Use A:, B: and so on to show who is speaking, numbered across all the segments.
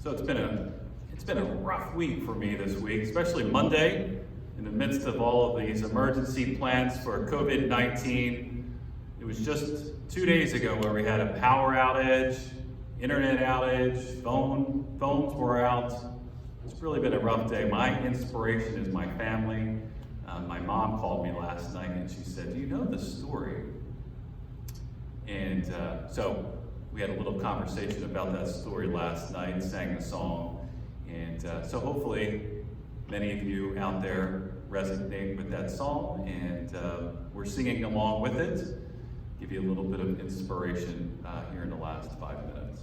A: So it's been a rough week for me this week, especially Monday, in the midst of all of these emergency plans for COVID-19. It was just 2 days ago where we had a power outage, internet outage, phones were out. It's really been a rough day. My inspiration is my family. My mom called me last night and she said, "Do you know the story?" And so we had a little conversation about that story last night, sang a song, and so hopefully many of you out there resonate with that song, and we're singing along with it. Give you a little bit of inspiration here in the last 5 minutes.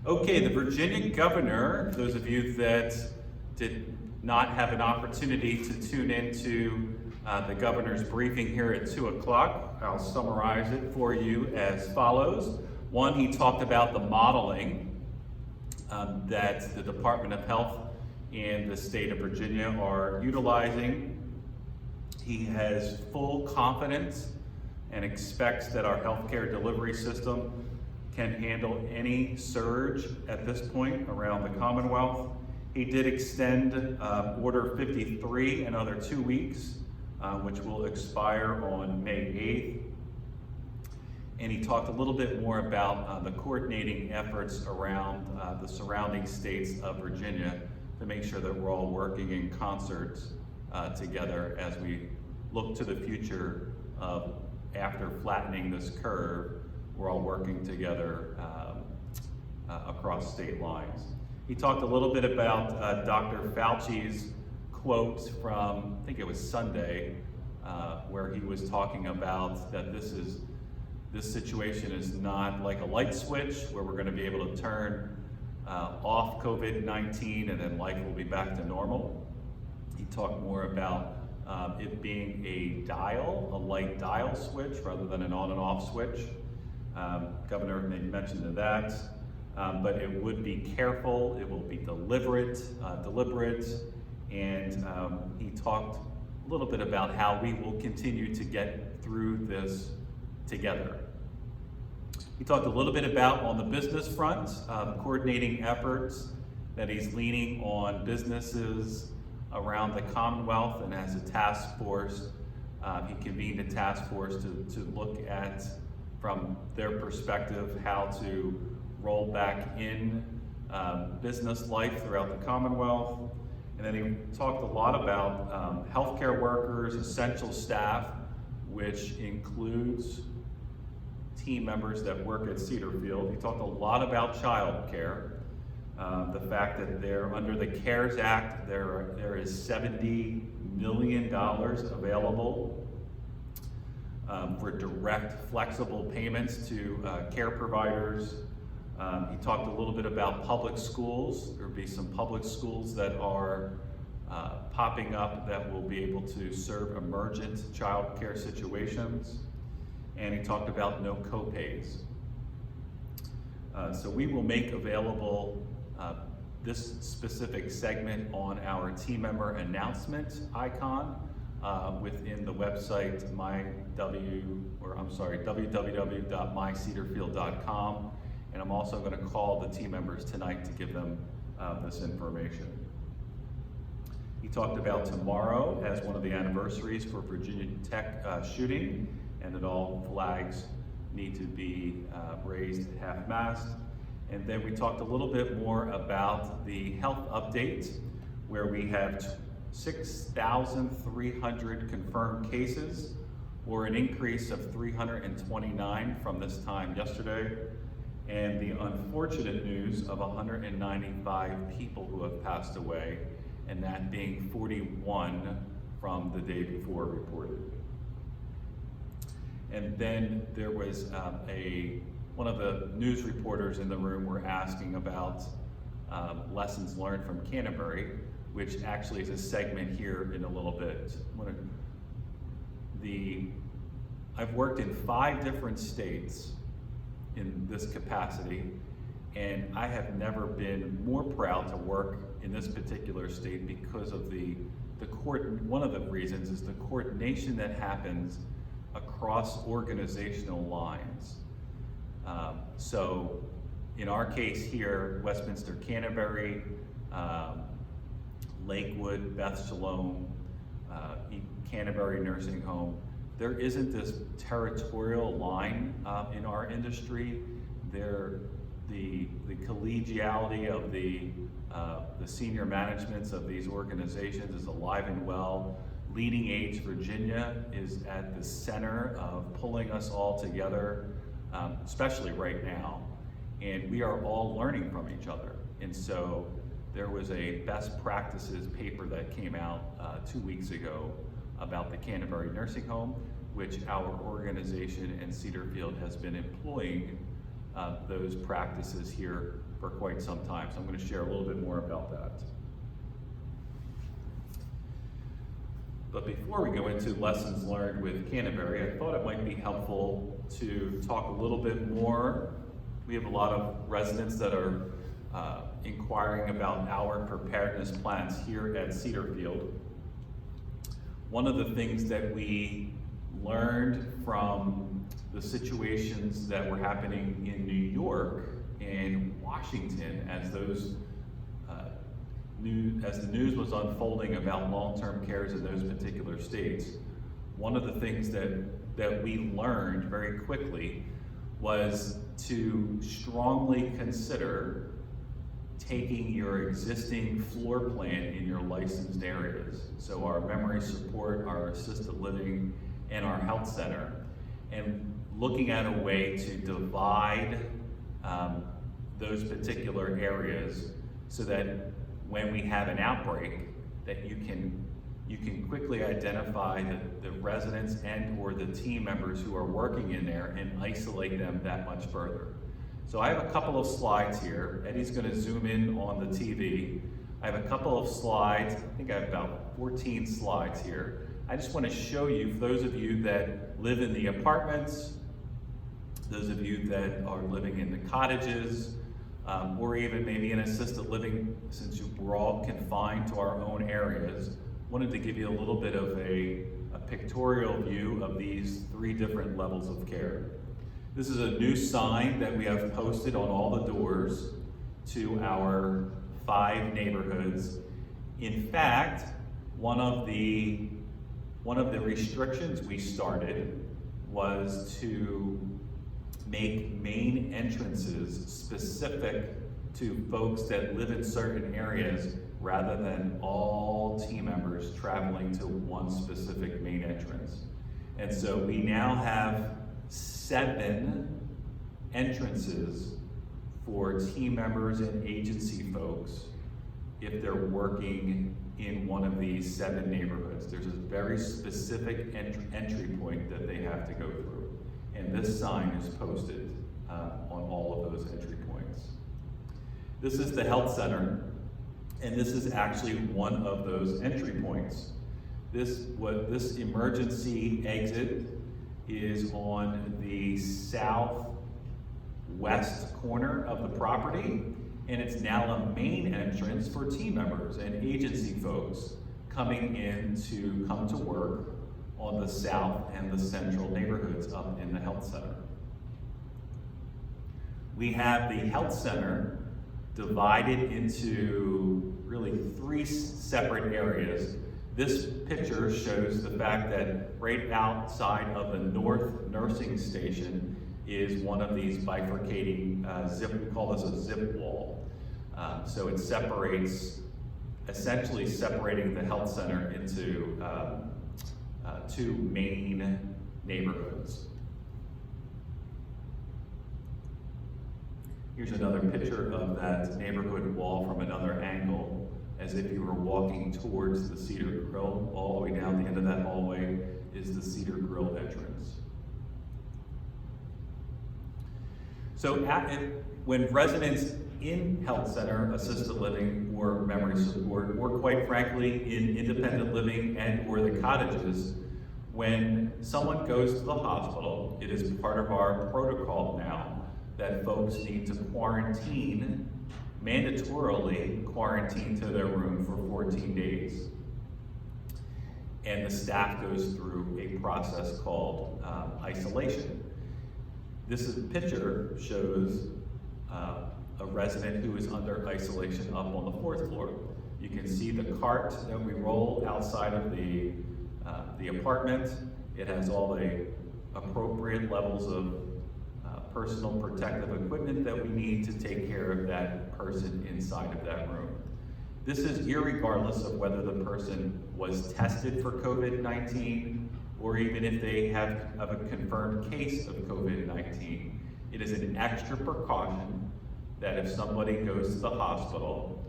A: Okay, the Virginia governor, those of you that did not have an opportunity to tune into the governor's briefing here at 2 o'clock, I'll summarize it for you as follows. One, he talked about the modeling that the Department of Health and the state of Virginia are utilizing. He has full confidence and expects that our healthcare delivery system can handle any surge at this point around the Commonwealth. He did extend Order 53 another 2 weeks, which will expire on May 8th. And he talked a little bit more about the coordinating efforts around the surrounding states of Virginia to make sure that we're all working in concert together as we look to the future of after flattening this curve, we're all working together across state lines. He talked a little bit about Dr. Fauci's quote from, I think it was Sunday, where he was talking about that this situation is not like a light switch where we're going to be able to turn off COVID-19 and then life will be back to normal. He talked more about it being a light dial switch rather than an on and off switch. Governor made mention of that, but it would be careful, it will be deliberate, and he talked a little bit about how we will continue to get through this together. He talked a little bit about, on the business front, coordinating efforts that he's leaning on businesses around the Commonwealth, and as a task force, he convened a task force to look at, from their perspective, how to roll back in business life throughout the Commonwealth. And then he talked a lot about healthcare workers, essential staff, which includes team members that work at Cedarfield. He talked a lot about child care. The fact that they're under the CARES Act, there is $70 million available for direct, flexible payments to care providers. He talked a little bit about public schools. There will be some public schools that are popping up that will be able to serve emergent child care situations. And he talked about no copays. So we will make available this specific segment on our team member announcement icon within the website www.mycedarfield.com. And I'm also going to call the team members tonight to give them this information. He talked about tomorrow as one of the anniversaries for Virginia Tech shooting, and that all flags need to be raised at half-mast. And then we talked a little bit more about the health update, where we have 6,300 confirmed cases, or an increase of 329 from this time yesterday, and the unfortunate news of 195 people who have passed away, and that being 41 from the day before reported. And then there was one of the news reporters in the room were asking about lessons learned from Canterbury, which actually is a segment here in a little bit. I've worked in 5 different states in this capacity, and I have never been more proud to work in this particular state because of one of the reasons is the coordination that happens across organizational lines. So in our case here, Westminster Canterbury, Lakewood, Beth Shalom, Canterbury Nursing Home, there isn't this territorial line in our industry. The collegiality of the senior managements of these organizations is alive and well. Leading Age Virginia is at the center of pulling us all together, especially right now. And we are all learning from each other. And so there was a best practices paper that came out 2 weeks ago about the Canterbury Nursing Home, which our organization in Cedarfield has been employing those practices here for quite some time. So I'm going to share a little bit more about that. But before we go into lessons learned with Canterbury, I thought it might be helpful to talk a little bit more. We have a lot of residents that are inquiring about our preparedness plans here at Cedarfield. One of the things that we learned from the situations that were happening in New York and Washington as the news was unfolding about long-term cares in those particular states, one of the things that we learned very quickly was to strongly consider taking your existing floor plan in your licensed areas. So our memory support, our assisted living, and our health center, and looking at a way to divide those particular areas so that when we have an outbreak, that you can quickly identify the residents and or the team members who are working in there and isolate them that much further. So I have a couple of slides here. Eddie's going to zoom in on the TV. I have a couple of slides. I think I have about 14 slides here. I just want to show you, for those of you that live in the apartments, those of you that are living in the cottages, or even maybe in assisted living, since we're all confined to our own areas, wanted to give you a little bit of a pictorial view of these 3 different levels of care. This is a new sign that we have posted on all the doors to our 5 neighborhoods. In fact, one of the restrictions we started was to make main entrances specific to folks that live in certain areas rather than all team members traveling to one specific main entrance. And so we now have 7 entrances for team members and agency folks if they're working in one of these 7 neighborhoods. There's a very specific entry point that they have to go through. And this sign is posted on all of those entry points. This is the health center, and this is actually one of those entry points. This emergency exit is on the southwest corner of the property, and it's now a main entrance for team members and agency folks coming in to come to work on the south and the central neighborhoods up in the health center. We have the health center divided into really 3 separate areas. This picture shows the fact that right outside of the North Nursing Station is one of these bifurcating we call this a zip wall. So it separates, essentially separating the health center into 2 main neighborhoods. Here's another picture of that neighborhood wall from another angle, as if you were walking towards the Cedar Grill. All the way down the end of that hallway is the Cedar Grill entrance. So when residents in health center, assisted living, or memory support, or quite frankly in independent living and or the cottages, when someone goes to the hospital, it is part of our protocol now that folks need to quarantine, mandatorily quarantine to their room for 14 days. And the staff goes through a process called isolation. This picture shows a resident who is under isolation up on the 4th floor. You can see the cart that we roll outside of the apartment. It has all the appropriate levels of personal protective equipment that we need to take care of that person inside of that room. This is irregardless of whether the person was tested for COVID-19 or even if they have a confirmed case of COVID-19. It is an extra precaution that if somebody goes to the hospital,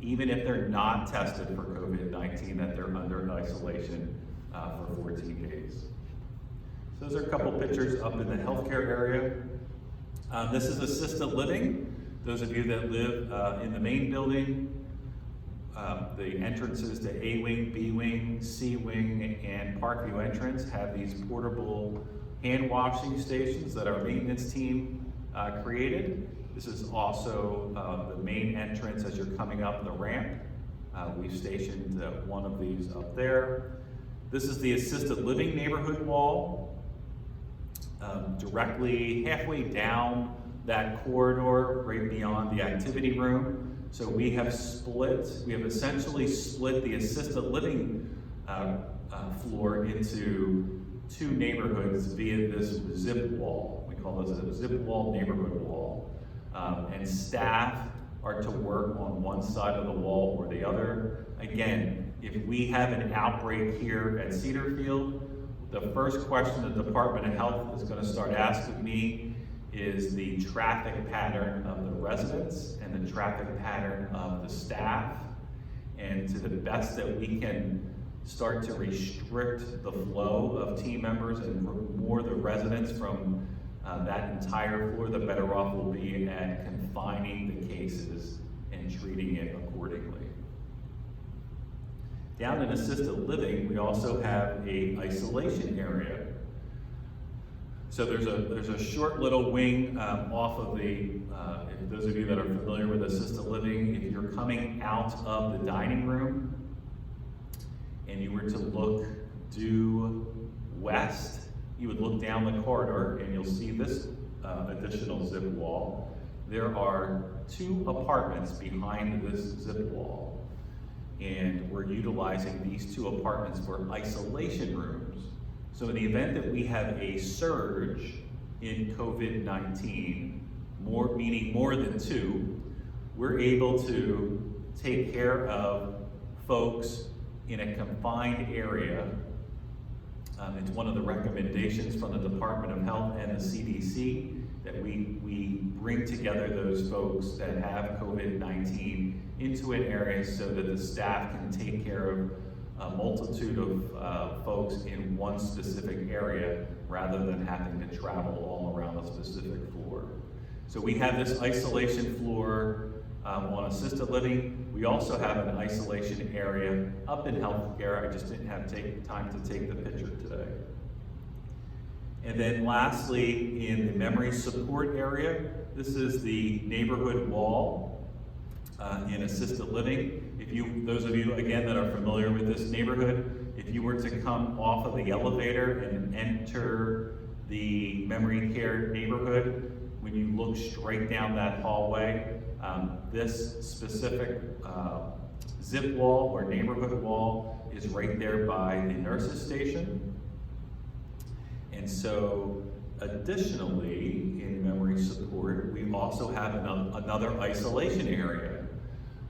A: even if they're not tested for COVID-19, that they're under isolation for 14 days. So those are a couple pictures up in the healthcare area. This is assisted living. Those of you that live in the main building, the entrances to A wing, B wing, C wing, and Parkview entrance have these portable hand washing stations that our maintenance team created. This is also the main entrance as you're coming up the ramp. We've stationed one of these up there. This is the assisted living neighborhood wall. Directly halfway down that corridor, right beyond the activity room. So we have essentially split the assisted living floor into 2 neighborhoods via this zip wall. We call this a zip wall neighborhood wall. And staff are to work on one side of the wall or the other. Again, if we have an outbreak here at Cedarfield, the first question the Department of Health is going to start asking me is the traffic pattern of the residents and the traffic pattern of the staff. And to the best that we can start to restrict the flow of team members and more the residents from that entire floor, the better off we'll be at confining the cases and treating it accordingly. Down in assisted living, we also have an isolation area. So there's a short little wing off of the, if those of you that are familiar with assisted living, if you're coming out of the dining room and you were to look due west, you would look down the corridor and you'll see this additional zip wall. There are 2 apartments behind this zip wall, and we're utilizing these 2 apartments for isolation rooms. So in the event that we have a surge in COVID-19, meaning more than 2, we're able to take care of folks in a confined area. It's one of the recommendations from the Department of Health and the CDC that we bring together those folks that have COVID-19 into an area so that the staff can take care of a multitude of folks in one specific area rather than having to travel all around a specific floor. So we have this isolation floor on assisted living. We also have an isolation area up in healthcare. I just didn't have time to take the picture today. And then lastly, in the memory support area, this is the neighborhood wall in assisted living. Those of you, again, that are familiar with this neighborhood, if you were to come off of the elevator and enter the memory care neighborhood, when you look straight down that hallway, this specific zip wall or neighborhood wall is right there by the nurses station. And so additionally, in memory support, we also have another isolation area.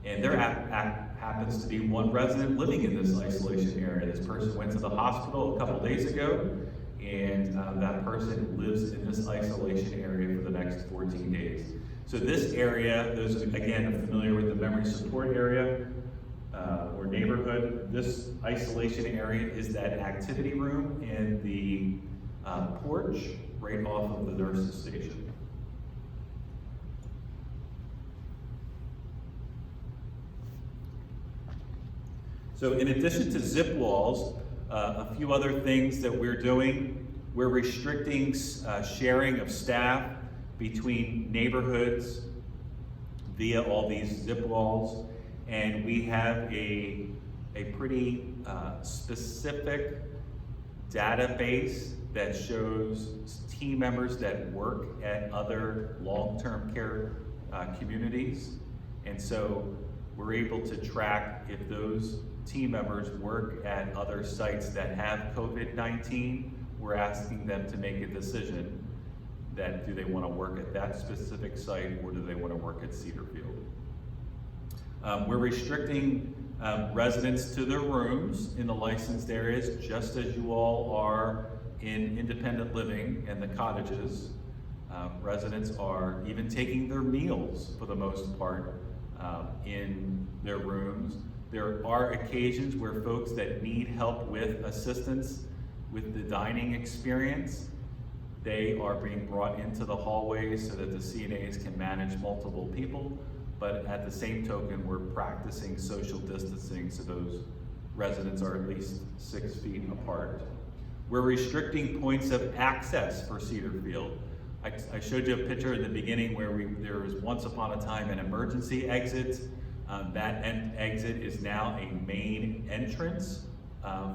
A: And there happens to be 1 resident living in this isolation area. This person went to the hospital a couple days ago, and that person lives in this isolation area for the next 14 days. So this area, those again are familiar with the memory support area or neighborhood, this isolation area is that activity room and the porch right off of the nurses station. So in addition to zip walls, a few other things that we're doing, we're restricting sharing of staff between neighborhoods via all these zip walls, and we have a pretty specific database that shows team members that work at other long-term care communities. And so we're able to track if those team members work at other sites that have COVID-19, we're asking them to make a decision that do they want to work at that specific site or do they want to work at Cedarfield. We're restricting residents to their rooms in the licensed areas, just as you all are in independent living and the cottages. Residents are even taking their meals, for the most part, in their rooms. There are occasions where folks that need help with assistance with the dining experience, they are being brought into the hallways so that the CNAs can manage multiple people. But at the same token, we're practicing social distancing so those residents are at least 6 feet apart. We're restricting points of access for Cedarfield. I showed you a picture at the beginning where there was once upon a time an emergency exit. That exit is now a main entrance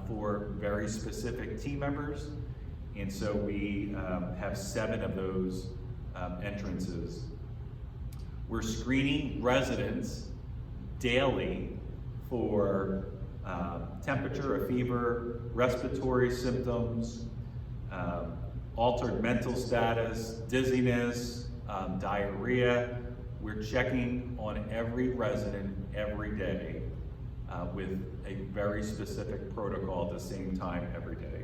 A: for very specific team members. And so we have 7 of those entrances. We're screening residents daily for temperature, a fever, respiratory symptoms, altered mental status, dizziness, diarrhea. We're checking on every resident every day with a very specific protocol at the same time every day.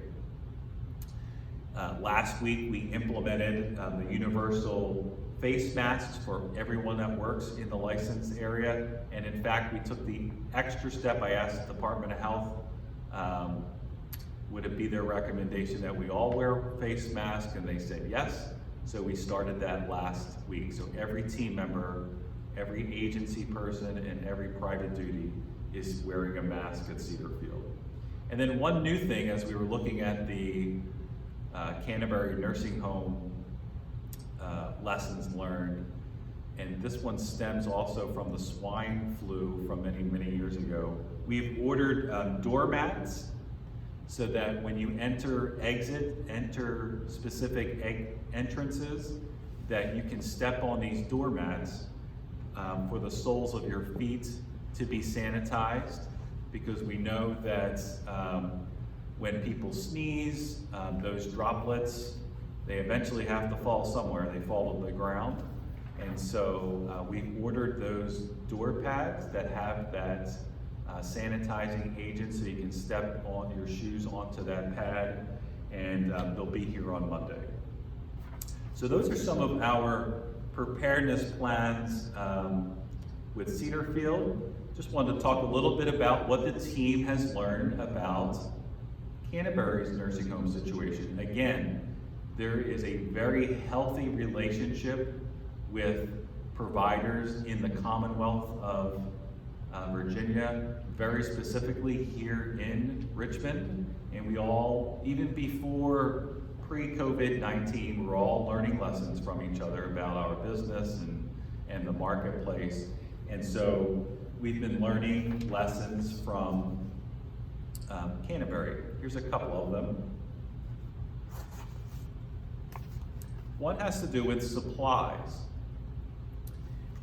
A: Last week we implemented the universal face masks for everyone that works in the licensed area. And in fact, we took the extra step. I asked the Department of Health, would it be their recommendation that we all wear face masks? And they said yes. So we started that last week. So every team member, every agency person, and every private duty is wearing a mask at Cedarfield. And then one new thing, as we were looking at the Canterbury nursing home lessons learned, and this one stems also from the swine flu from many, many years ago. We've ordered doormats so that when you enter specific entrances, that you can step on these doormats for the soles of your feet to be sanitized, because we know that when people sneeze, those droplets, they eventually have to fall somewhere. They fall to the ground. And so we've ordered those door pads that have that sanitizing agent so you can step on your shoes onto that pad, and they'll be here on Monday. So those are some of our preparedness plans with Cedarfield. Just wanted to talk a little bit about what the team has learned about Canterbury's nursing home situation. Again, there is a very healthy relationship with providers in the Commonwealth of Virginia, very specifically here in Richmond. And we all, even before pre-COVID-19, we're all learning lessons from each other about our business and the marketplace. And so we've been learning lessons from Canterbury. Here's a couple of them. One has to do with supplies.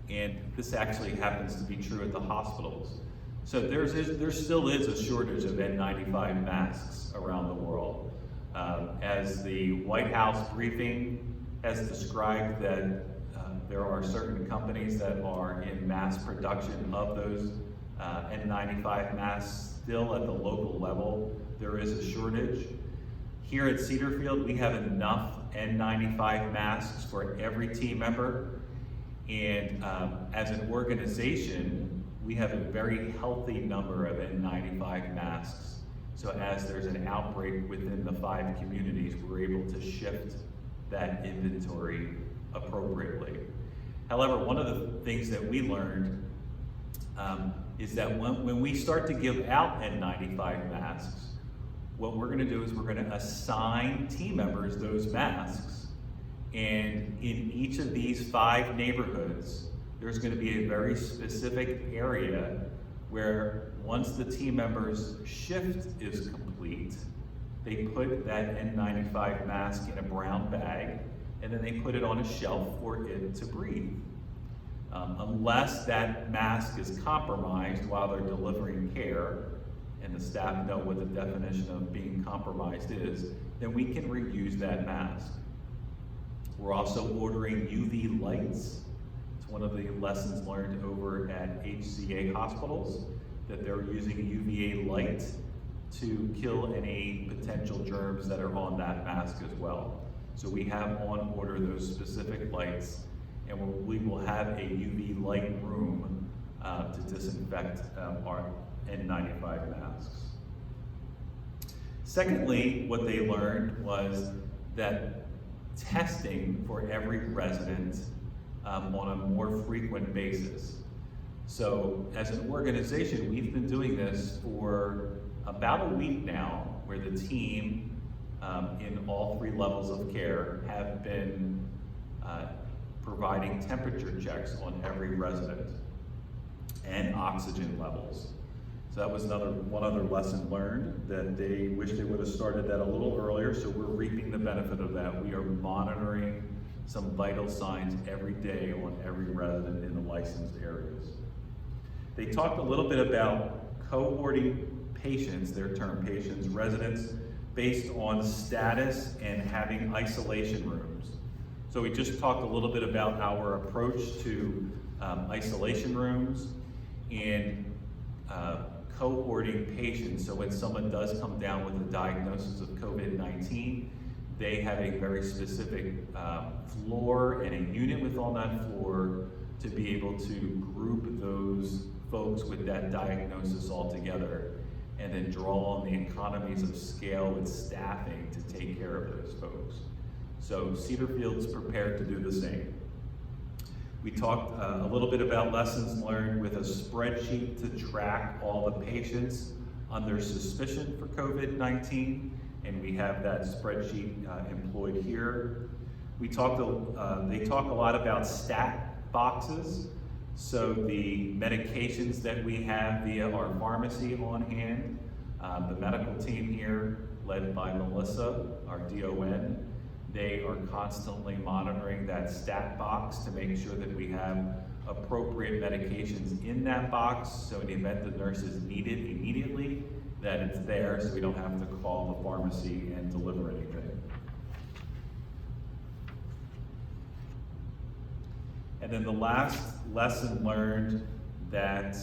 A: And this actually happens to be true at the hospitals. So there still is a shortage of N95 masks around the world. As the White House briefing has described that there are certain companies that are in mass production of those N95 masks. Still at the local level, there is a shortage. Here at Cedarfield, we have enough N95 masks for every team member. And as an organization, we have a very healthy number of N95 masks. So as there's an outbreak within the 5 communities, we're able to shift that inventory appropriately. However, one of the things that we learned is that when we start to give out N95 masks, what we're going to do is we're going to assign team members those masks. And in each of these 5 neighborhoods, there's going to be a very specific area where once the team member's shift is complete, they put that N95 mask in a brown bag, and then they put it on a shelf for it to breathe. Unless that mask is compromised while they're delivering care, and the staff know what the definition of being compromised is, then we can reuse that mask. We're also ordering UV lights. It's one of the lessons learned over at HCA hospitals, that they're using UVA light to kill any potential germs that are on that mask as well. So we have on order those specific lights, and we will have a UV light room to disinfect our N95 masks. Secondly, what they learned was that testing for every resident on a more frequent basis. So as an organization, we've been doing this for about a week now, where the team in all 3 levels of care have been providing temperature checks on every resident and oxygen levels. So that was one other lesson learned, that they wish they would have started that a little earlier, so we're reaping the benefit of that. We are monitoring some vital signs every day on every resident in the licensed areas. They talked a little bit about cohorting patients, their term patients, residents, based on status and having isolation rooms. So we just talked a little bit about our approach to isolation rooms and cohorting patients. So when someone does come down with a diagnosis of COVID-19, they have a very specific floor and a unit within that floor to be able to group those folks with that diagnosis all together, and then draw on the economies of scale with staffing to take care of those folks. So Cedarfield's prepared to do the same. We talked a little bit about lessons learned with a spreadsheet to track all the patients under suspicion for COVID-19, and we have that spreadsheet employed here. They talk a lot about stat boxes. So the medications that we have via our pharmacy on hand, the medical team here, led by Melissa, our DON, they are constantly monitoring that stat box to make sure that we have appropriate medications in that box, so in the event the nurses need it immediately, that it's there, so we don't have to call the pharmacy and deliver anything. And then the last lesson learned that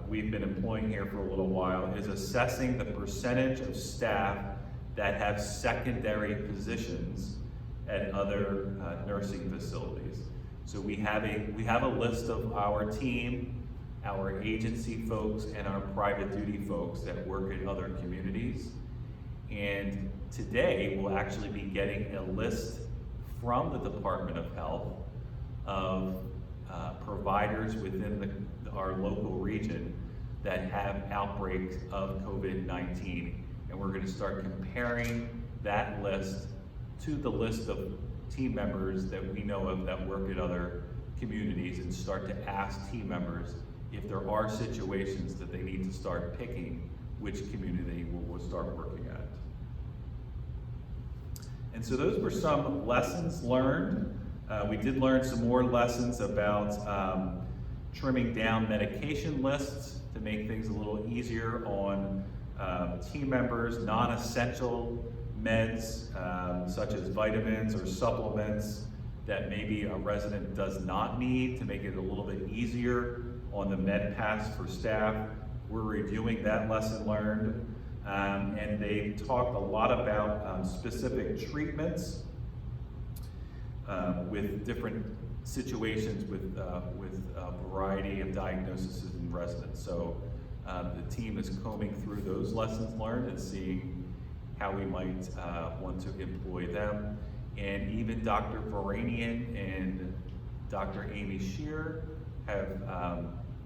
A: we've been employing here for a little while is assessing the percentage of staff that have secondary positions at other nursing facilities. So we have a list of our team, our agency folks, and our private duty folks that work in other communities. And today we'll actually be getting a list from the Department of Health of providers within our local region that have outbreaks of COVID-19. And we're going to start comparing that list to the list of team members that we know of that work at other communities, and start to ask team members if there are situations that they need to start picking which community we'll start working at. And so those were some lessons learned. We did learn some more lessons about trimming down medication lists to make things a little easier on team members, non-essential meds such as vitamins or supplements that maybe a resident does not need, to make it a little bit easier on the med pass for staff. We're reviewing that lesson learned. And they talked a lot about specific treatments with different situations with a variety of diagnoses in residents. So the team is combing through those lessons learned and seeing how we might want to employ them. And even Dr. Varanian and Dr. Amy Shear have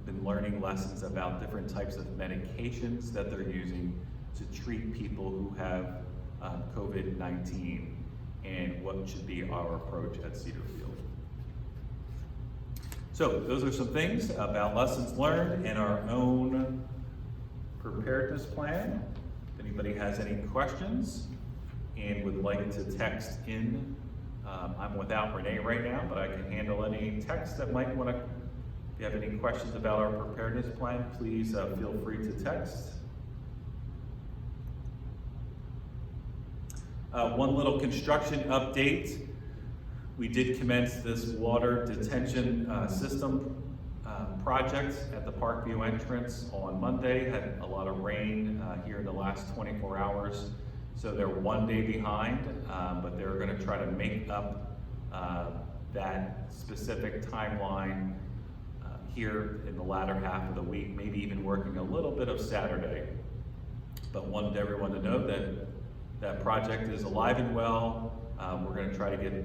A: been learning lessons about different types of medications that they're using to treat people who have COVID-19, and what should be our approach at Cedarfield. So those are some things about lessons learned and our own preparedness plan. If anybody has any questions and would like to text in, I'm without Renee right now, but I can handle any text that might want to. If you have any questions about our preparedness plan, please feel free to text. One little construction update. We did commence this water detention system project at the Parkview entrance on Monday. Had a lot of rain here in the last 24 hours. So they're 1 day behind, but they're going to try to make up that specific timeline here in the latter half of the week, maybe even working a little bit of Saturday. But wanted everyone to know that that project is alive and well. We're going to try to get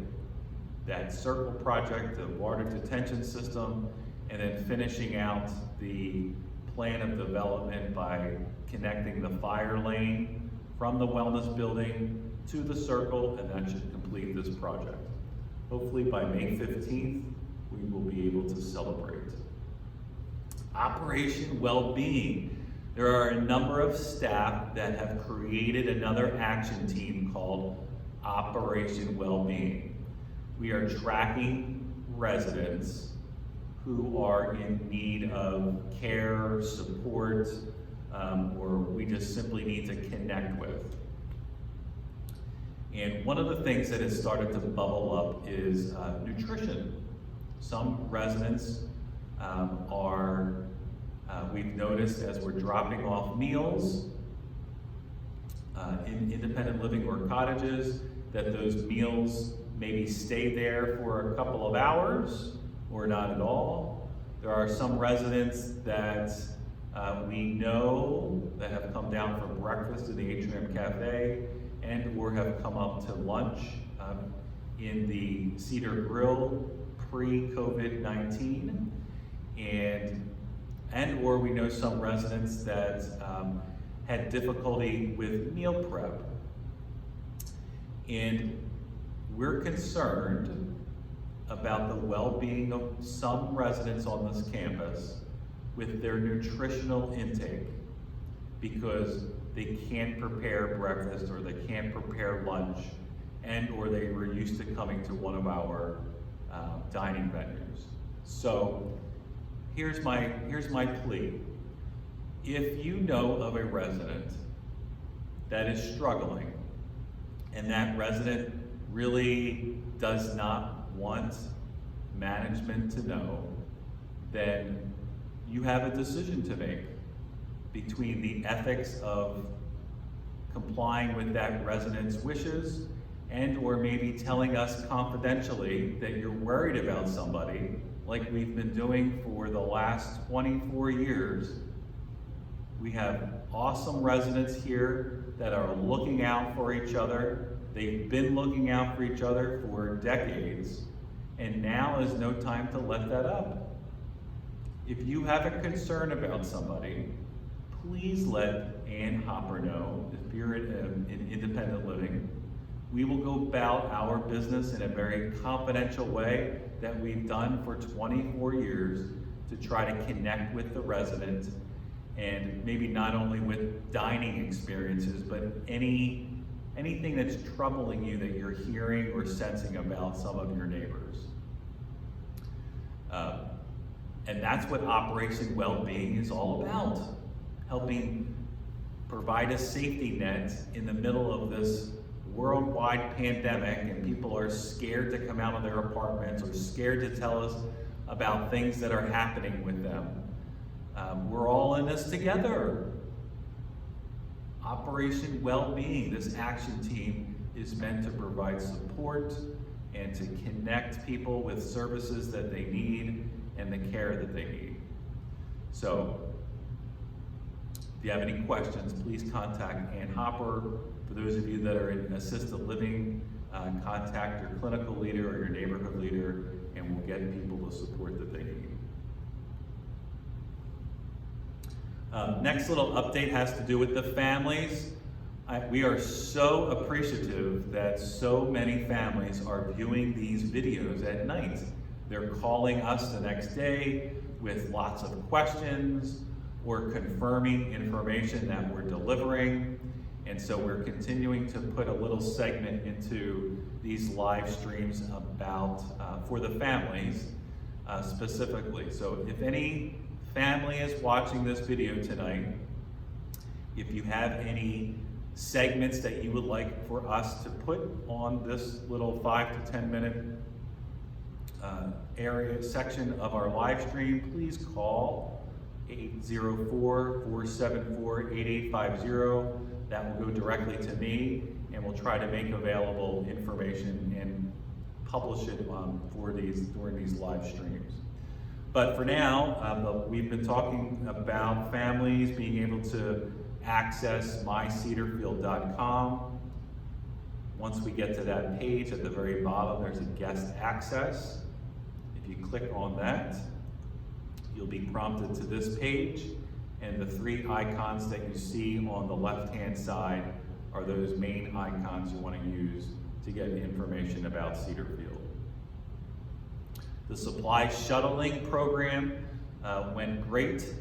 A: that circle project, the water detention system, and then finishing out the plan of development by connecting the fire lane from the wellness building to the circle, and that should complete this project. Hopefully by May 15th, we will be able to celebrate. Operation Wellbeing. There are a number of staff that have created another action team called Operation Wellbeing. We are tracking residents who are in need of care, support, or we just simply need to connect with. And one of the things that has started to bubble up is nutrition. Some residents we've noticed as we're dropping off meals in independent living or cottages, that those meals maybe stay there for a couple of hours or not at all. There are some residents that we know that have come down for breakfast in the Atrium Cafe and or have come up to lunch in the Cedar Grill pre-COVID-19, and or we know some residents that had difficulty with meal prep. And we're concerned about the well-being of some residents on this campus with their nutritional intake, because they can't prepare breakfast or they can't prepare lunch, and or they were used to coming to one of our dining venues. So here's my plea. If you know of a resident that is struggling, and that resident really does not want management to know, then you have a decision to make between the ethics of complying with that resident's wishes and or maybe telling us confidentially that you're worried about somebody, like we've been doing for the last 24 years. We have awesome residents here that are looking out for each other. They've been looking out for each other for decades, and now is no time to let that up. If you have a concern about somebody, please let Ann Hopper know. If you're in independent living, we will go about our business in a very confidential way that we've done for 24 years to try to connect with the resident, and maybe not only with dining experiences, but anything that's troubling you that you're hearing or sensing about some of your neighbors. And that's what Operation Wellbeing is all about, helping provide a safety net in the middle of this worldwide pandemic, and people are scared to come out of their apartments or scared to tell us about things that are happening with them. We're all in this together. Operation Wellbeing, this action team, is meant to provide support and to connect people with services that they need and the care that they need. So, if you have any questions, please contact Ann Hopper. For those of you that are in assisted living, contact your clinical leader or your neighborhood leader, and we'll get people the support that they need. Next little update has to do with the families. We are so appreciative that so many families are viewing these videos at night. They're calling us the next day with lots of questions or confirming information that we're delivering. And so we're continuing to put a little segment into these live streams about, for the families specifically. So if any family is watching this video tonight, if you have any segments that you would like for us to put on this little 5 to 10 minute area section of our live stream, please call 804-474-8850. That will go directly to me, and we'll try to make available information and publish it during these live streams. But for now, we've been talking about families being able to access mycedarfield.com. Once we get to that page, at the very bottom, there's a guest access. If you click on that, you'll be prompted to this page, and the 3 icons that you see on the left-hand side are those main icons you want to use to get information about Cedarfield. The supply shuttling program went great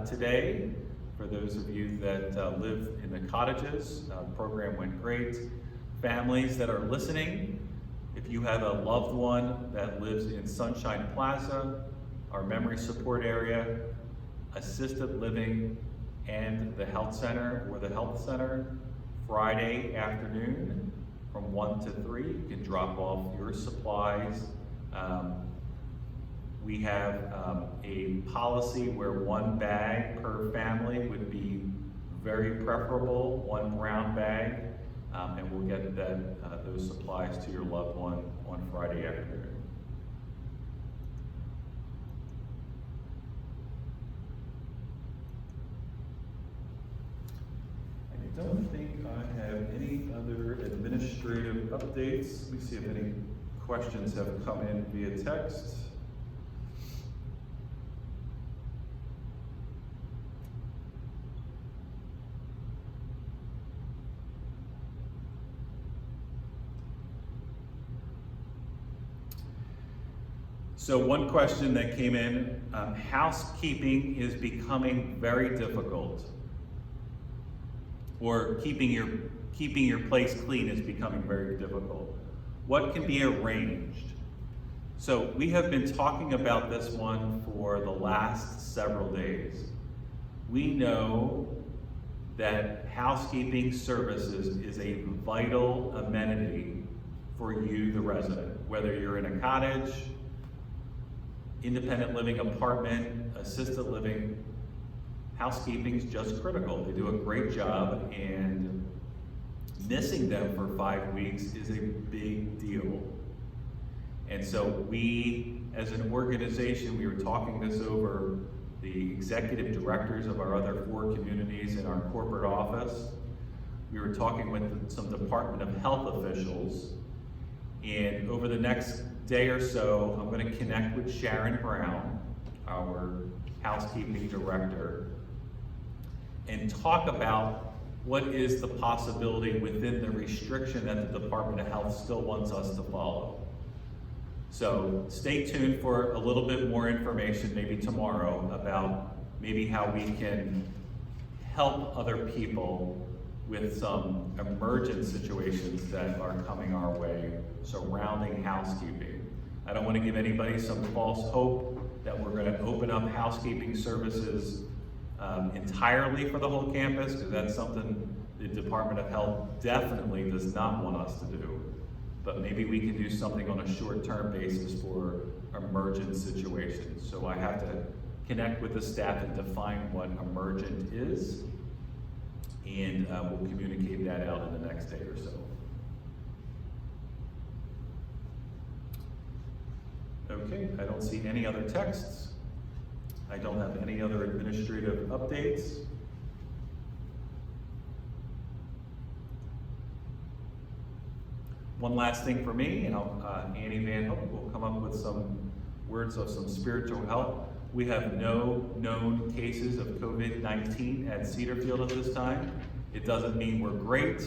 A: today. For those of you that live in the cottages, the program went great. Families that are listening, if you have a loved one that lives in Sunshine Plaza, our memory support area, assisted living, and the health center or the health center, Friday afternoon from 1 to 3, you can drop off your supplies. We have a policy where 1 bag per family would be very preferable, 1 brown bag, and we'll get those supplies to your loved one on Friday afternoon. I don't think I have any other administrative updates. Let me see if any questions have come in via text. So one question that came in, housekeeping is becoming very difficult, or keeping your place clean is becoming very difficult. What can be arranged? So we have been talking about this one for the last several days. We know that housekeeping services is a vital amenity for you, the resident, whether you're in a cottage, independent living apartment, assisted living. Housekeeping is just critical. They do a great job, and missing them for 5 weeks is a big deal. And so we, as an organization, we were talking this over, the executive directors of our other 4 communities in our corporate office. We were talking with some Department of Health officials, and over the next day or so, I'm going to connect with Sharon Brown, our housekeeping director, and talk about what is the possibility within the restriction that the Department of Health still wants us to follow. So stay tuned for a little bit more information, maybe tomorrow, about maybe how we can help other people with some emergent situations that are coming our way surrounding housekeeping. I don't want to give anybody some false hope that we're going to open up housekeeping services entirely for the whole campus, because that's something the Department of Health definitely does not want us to do. But maybe we can do something on a short-term basis for emergent situations. So I have to connect with the staff and define what emergent is, and we'll communicate that out in the next day or so. Okay, I don't see any other texts. I don't have any other administrative updates. One last thing for me, and Annie Van Hook will come up with some words of some spiritual help. We have no known cases of COVID-19 at Cedarfield at this time. It doesn't mean we're great.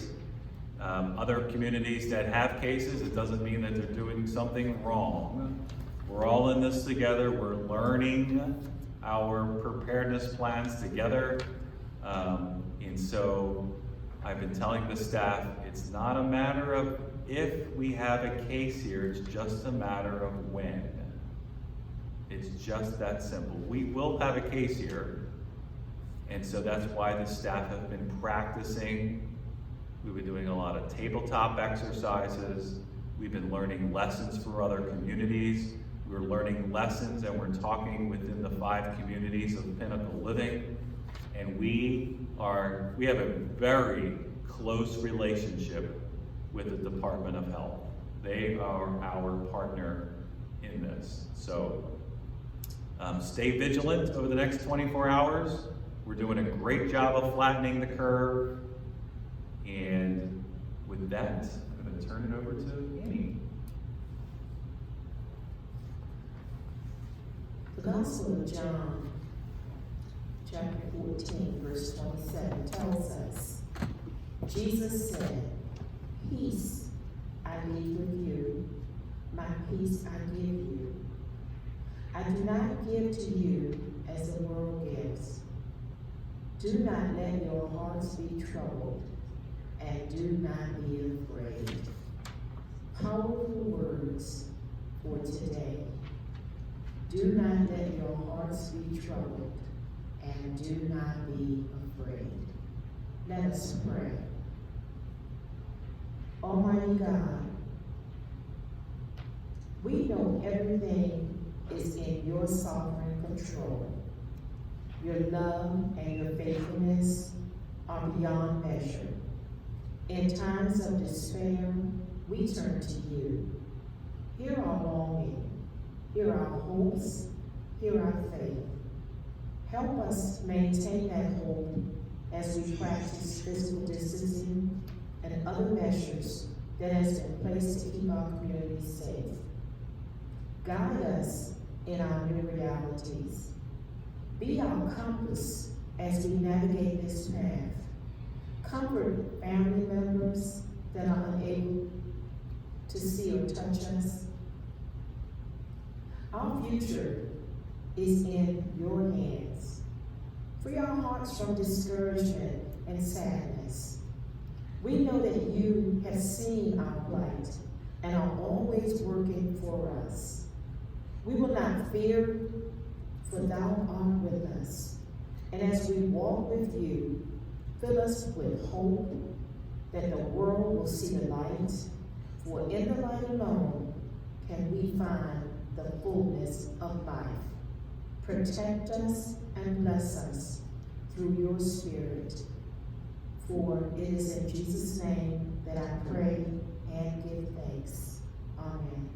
A: Other communities that have cases, it doesn't mean that they're doing something wrong. We're all in this together. We're learning our preparedness plans together. And so I've been telling the staff, it's not a matter of if we have a case here, it's just a matter of when. It's just that simple. We will have a case here, and so that's why the staff have been practicing. We've been doing a lot of tabletop exercises. We've been learning lessons for other communities. We're learning lessons and we're talking within the 5 communities of Pinnacle Living. And we have a very close relationship with the Department of Health. They are our partner in this. So stay vigilant over the next 24 hours. We're doing a great job of flattening the curve. And with that, I'm going to turn it over to Annie.
B: The Gospel of John, chapter 14, verse 27, tells us, Jesus said, "Peace I leave with you, my peace I give you. I do not give to you as the world gives. Do not let your hearts be troubled, and do not be afraid." Powerful words for today. Do not let your hearts be troubled, and do not be afraid. Let us pray. Almighty God, we know everything is in your sovereign control. Your love and your faithfulness are beyond measure. In times of despair, we turn to you. Hear our longing. Hear our hopes, hear our faith. Help us maintain that hope as we practice physical distancing and other measures that has been placed to keep our communities safe. Guide us in our new realities. Be our compass as we navigate this path. Comfort family members that are unable to see or touch us. Our future is in your hands. Free our hearts from discouragement and sadness. We know that you have seen our plight and are always working for us. We will not fear, for thou art with us. And as we walk with you, fill us with hope that the world will see the light, for in the light alone can we find the fullness of life. Protect us and bless us through your Spirit. For it is in Jesus' name that I pray and give thanks. Amen.